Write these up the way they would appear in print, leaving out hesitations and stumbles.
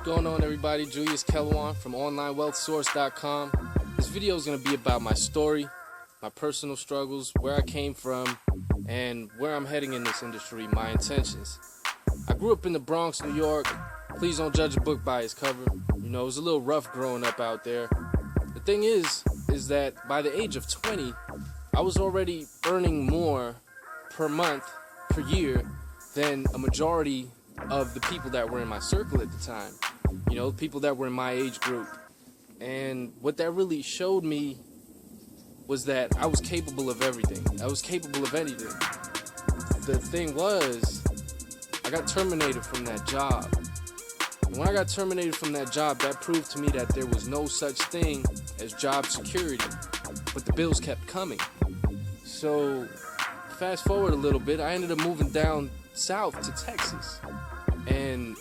going on, everybody? Julius Kellowan from OnlineWealthSource.com. This video is going to be about my story, my personal struggles, where I came from, and where I'm heading in this industry, my intentions. I grew up in the Bronx, New York. Please don't judge a book by its cover. You know, it was a little rough growing up out there. The thing is that by the age of 20, I was already earning more per month, per year, than a majority of the people that were in my circle at the time. You know, people that were in my age group. And what that really showed me was that I was capable of everything. I was capable of anything. The thing was, I got terminated from that job. And when I got terminated from that job, that proved to me that there was no such thing as job security. But the bills kept coming. So, fast forward a little bit, I ended up moving down south to Texas. And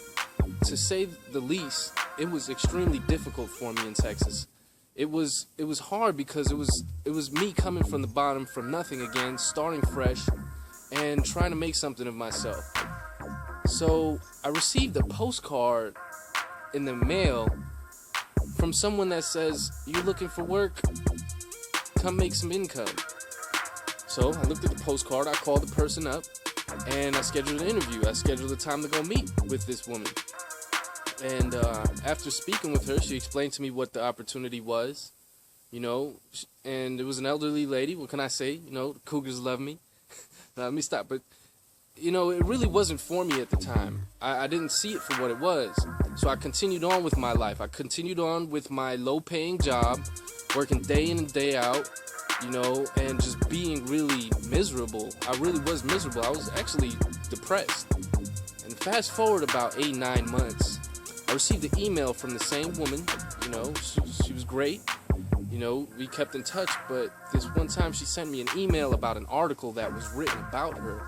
to say the least, it was extremely difficult for me in Texas. It was hard because it was me coming from the bottom, from nothing again, starting fresh, and trying to make something of myself. So I received a postcard in the mail from someone that says, "You looking for work? Come make some income." So I looked at the postcard, I called the person up, and I scheduled an interview. I scheduled a time to go meet with this woman. And after speaking with her, she explained to me what the opportunity was, you know, and it was an elderly lady. What can I say? You know, the Cougars love me. Now, let me stop. But, you know, it really wasn't for me at the time. I didn't see it for what it was. So I continued on with my life. I continued on with my low-paying job, working day in and day out, you know, and just being really miserable. I really was miserable. I was actually depressed. And fast forward about 8-9 months, I received an email from the same woman. You know, she was great. You know, we kept in touch, but this one time she sent me an email about an article that was written about her.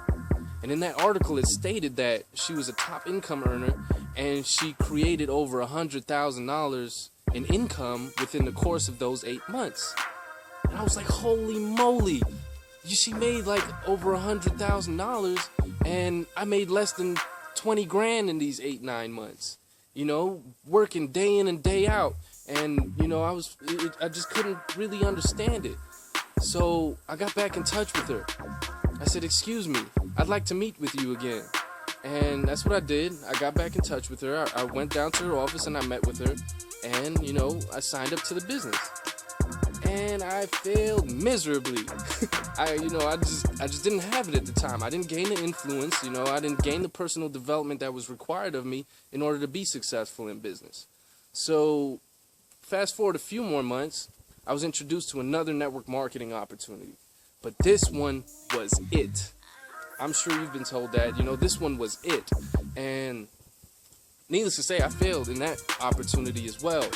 And in that article, it stated that she was a top income earner and she created over $100,000 in income within the course of those 8 months. And I was like, holy moly, she made like over $100,000 and I made less than 20 grand in these 8-9 months. You know, working day in and day out. And, you know, I just couldn't really understand it. So I got back in touch with her. I said, "Excuse me, I'd like to meet with you again." And that's what I did. I got back in touch with her. I went down to her office and I met with her. And, you know, I signed up to the business. And I failed miserably. I just didn't have it at the time. I didn't gain the influence, you know, I didn't gain the personal development that was required of me in order to be successful in business. So, fast forward a few more months, I was introduced to another network marketing opportunity. But this one was it. I'm sure you've been told that, you know, this one was it. And needless to say, I failed in that opportunity as well.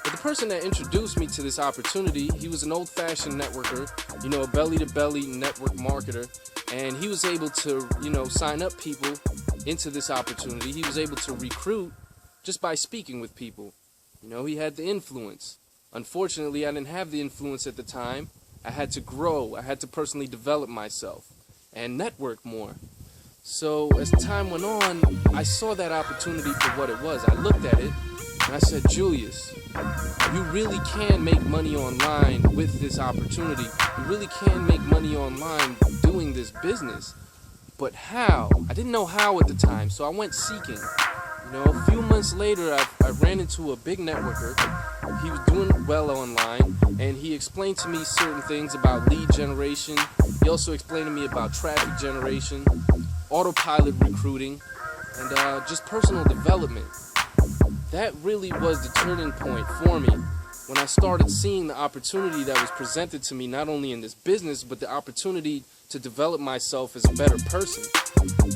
But the person that introduced me to this opportunity, he was an old-fashioned networker, you know, a belly-to-belly network marketer, and he was able to, you know, sign up people into this opportunity. He was able to recruit just by speaking with people. You know, he had the influence. Unfortunately, I didn't have the influence at the time. I had to grow. I had to personally develop myself and network more. So as time went on, I saw that opportunity for what it was. I looked at it, and I said, "Julius, you really can make money online with this opportunity. You really can make money online doing this business. But how?" I didn't know how at the time, so I went seeking. You know, a few months later, I ran into a big networker. He was doing well online, and he explained to me certain things about lead generation. He also explained to me about traffic generation, autopilot recruiting, and just personal development. That really was the turning point for me when I started seeing the opportunity that was presented to me, not only in this business, but the opportunity to develop myself as a better person.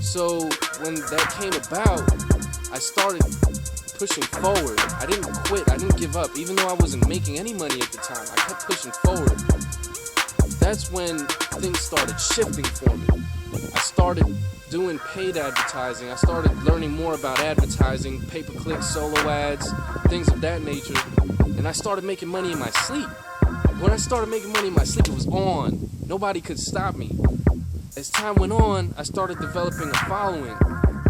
So when that came about, I started pushing forward. I didn't quit. I didn't give up. Even though I wasn't making any money at the time, I kept pushing forward. That's when things started shifting for me. I started doing paid advertising. I started learning more about advertising, pay-per-click, solo ads, things of that nature. And I started making money in my sleep. When I started making money in my sleep, it was on. Nobody could stop me. as time went on, I started developing a following.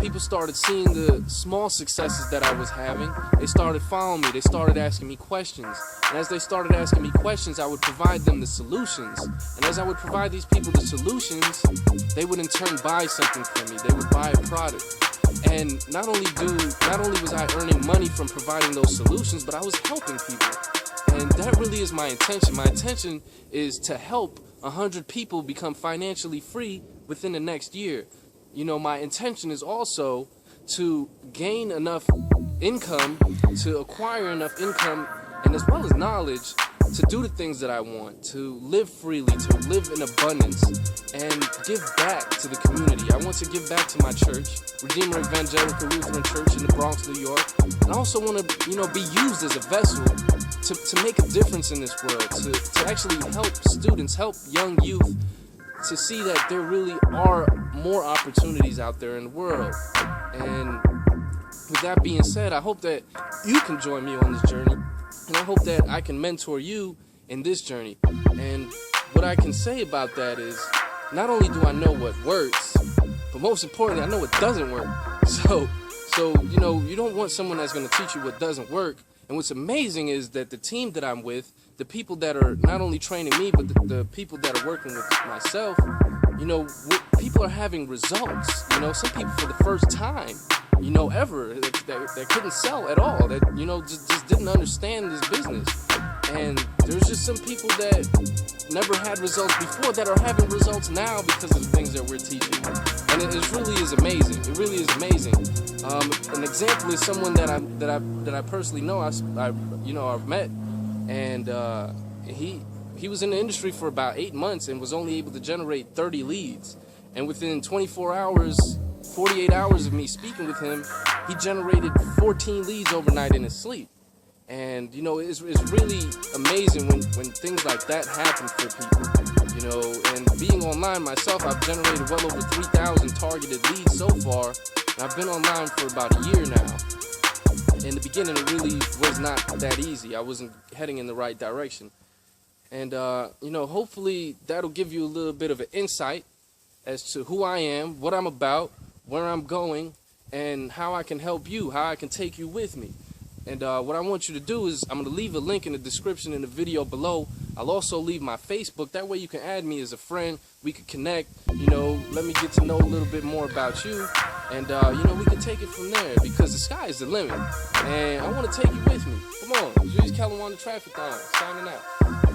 People started seeing the small successes that I was having. They started following me. They started asking me questions. And as they started asking me questions, I would provide them the solutions. And as I would provide these people the solutions, they would in turn buy something from me. They would buy a product. And not only was I earning money from providing those solutions, but I was helping people. And that really is my intention. My intention is to help 100 people become financially free within the next year. You know, my intention is also to gain enough income, to acquire enough income, and as well as knowledge, to do the things that I want, to live freely, to live in abundance, and give back to the community. I want to give back to my church, Redeemer Evangelical Lutheran Church in the Bronx, New York. And I also want to, be used as a vessel to make a difference in this world, to actually help students, help young youth, to see that there really are more opportunities out there in the world. And with that being said, I hope that you can join me on this journey, and I hope that I can mentor you in this journey. And what I can say about that is, not only do I know what works, but most importantly, I know what doesn't work. So you don't want someone that's going to teach you what doesn't work. And what's amazing is that the team that I'm with, the people that are not only training me, but the people that are working with myself, people are having results. Some people for the first time, ever, that couldn't sell at all, that, just didn't understand this business. And there's just some people that never had results before that are having results now because of the things that we're teaching. And it really is amazing. It really is amazing. An example is someone that I personally know. I've met, and he was in the industry for about 8 months and was only able to generate 30 leads. And within 24 hours, 48 hours of me speaking with him, he generated 14 leads overnight in his sleep. And it's really amazing when things like that happen for people. And being online myself, I've generated well over 3,000 targeted leads so far. And I've been online for about a year now. In the beginning, it really was not that easy. I wasn't heading in the right direction. And hopefully that'll give you a little bit of an insight as to who I am, what I'm about, where I'm going, and how I can help you, how I can take you with me. And what I want you to do is, I'm going to leave a link in the description in the video below. I'll also leave my Facebook. That way you can add me as a friend. We can connect, let me get to know a little bit more about you. And, we can take it from there, because the sky is the limit. And I want to take you with me. Come on, Julius, Kellowan, the Traffic signing out.